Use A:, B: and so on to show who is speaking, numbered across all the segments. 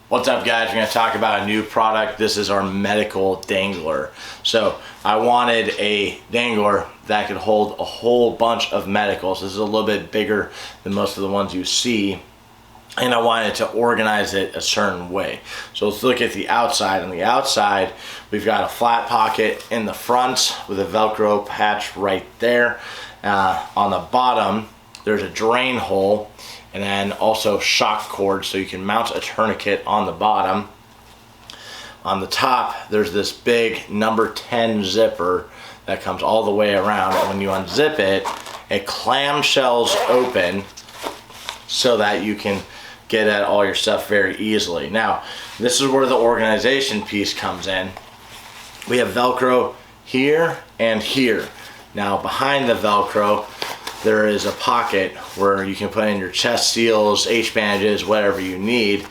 A: What's up, guys? We're going to talk about a new product. This is our medical dangler. So I wanted a dangler that could hold a whole bunch of medicals. This is a little bit bigger than most of the ones you see, and I wanted to organize it a certain way. So let's look at the outside. On the outside, we've got a flat pocket in the front with a Velcro patch right there. On the bottom, there's a drain hole, and then also shock cord so you can mount a tourniquet on the bottom. On the top, there's this big number 10 zipper that comes all the way around, and when you unzip it, it clamshells open so that you can get at all your stuff very easily. Now, this is where the organization piece comes in. We have Velcro here and here. Now, behind the Velcro, there is a pocket where you can put in your chest seals, H bandages, whatever you need,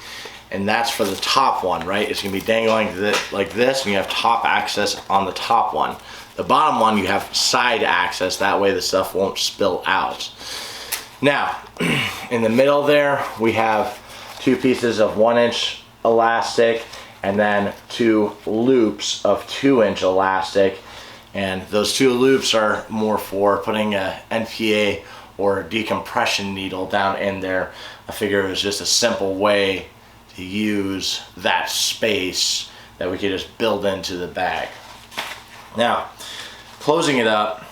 A: and that's for the top one, right? It's gonna be dangling like this, and you have top access on the top one. The bottom one, you have side access, that way the stuff won't spill out. Now, in the middle there, we have two pieces of 1-inch elastic, and then two loops of 2-inch elastic. And those two loops are more for putting a NPA or a decompression needle down in there. I figure it was just a simple way to use that space that we could just build into the bag. Now, closing it up,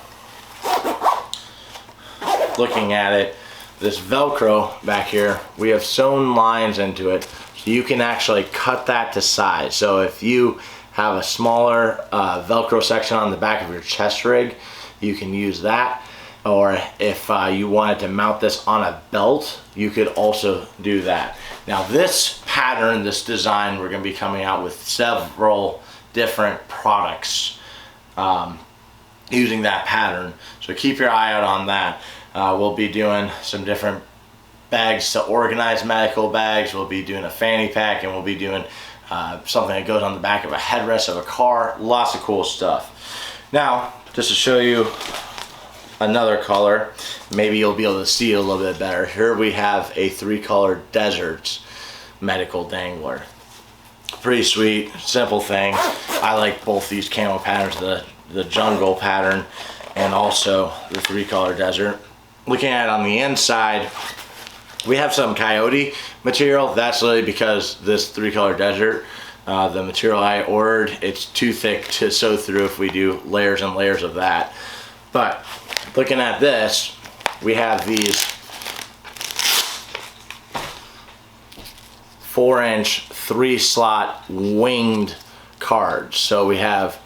A: looking at it, this Velcro back here, we have sewn lines into it, so you can actually cut that to size. So if you have a smaller Velcro section on the back of your chest rig, you can use that. Or if you wanted to mount this on a belt, you could also do that. Now this pattern, this design, we're gonna be coming out with several different products using that pattern. So keep your eye out on that. We'll be doing some different bags to organize medical bags. We'll be doing a fanny pack, and we'll be doing something that goes on the back of a headrest of a car. Lots of cool stuff. Now, just to show you another color, maybe you'll be able to see it a little bit better. Here we have a 3-color desert medical dangler. Pretty sweet, simple thing. I like both these camo patterns, the jungle pattern and also the 3-color desert. Looking at it on the inside, we have some coyote material. That's really because this 3-color desert, the material I ordered, it's too thick to sew through if we do layers and layers of that. But looking at this, we have these 4-inch 3-slot winged cards. So we have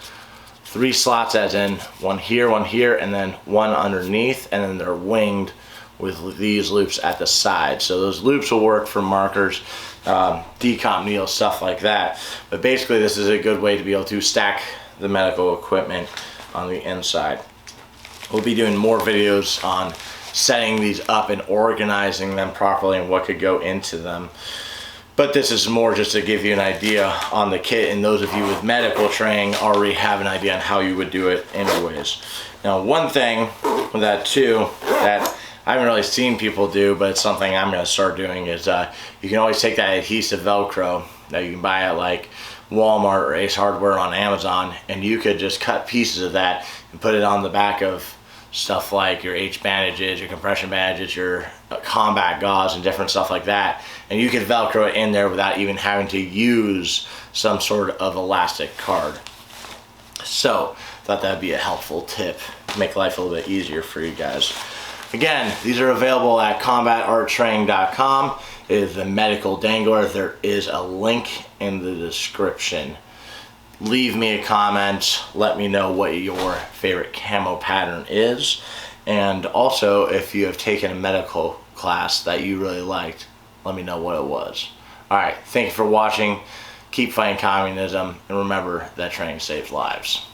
A: 3 slots, as in one here, and then one underneath, and then they're winged with these loops at the side. So those loops will work for markers, decomp needles, stuff like that. But basically this is a good way to be able to stack the medical equipment on the inside. We'll be doing more videos on setting these up and organizing them properly and what could go into them. But this is more just to give you an idea on the kit, and those of you with medical training already have an idea on how you would do it anyways. Now, one thing with that too that I haven't really seen people do, but it's something I'm going to start doing, is you can always take that adhesive Velcro that you can buy at like Walmart or Ace Hardware on Amazon, and you could just cut pieces of that and put it on the back of stuff like your H bandages, your compression bandages, your combat gauze, and different stuff like that. And you can Velcro it in there without even having to use some sort of elastic card. So, thought that'd be a helpful tip, make life a little bit easier for you guys. Again, these are available at combatarttraining.com. It is the medical dangler. There is a link in the description. Leave me a comment, let me know what your favorite camo pattern is, and also if you have taken a medical class that you really liked, let me know what it was. Alright, thank you for watching, keep fighting communism, and remember that training saves lives.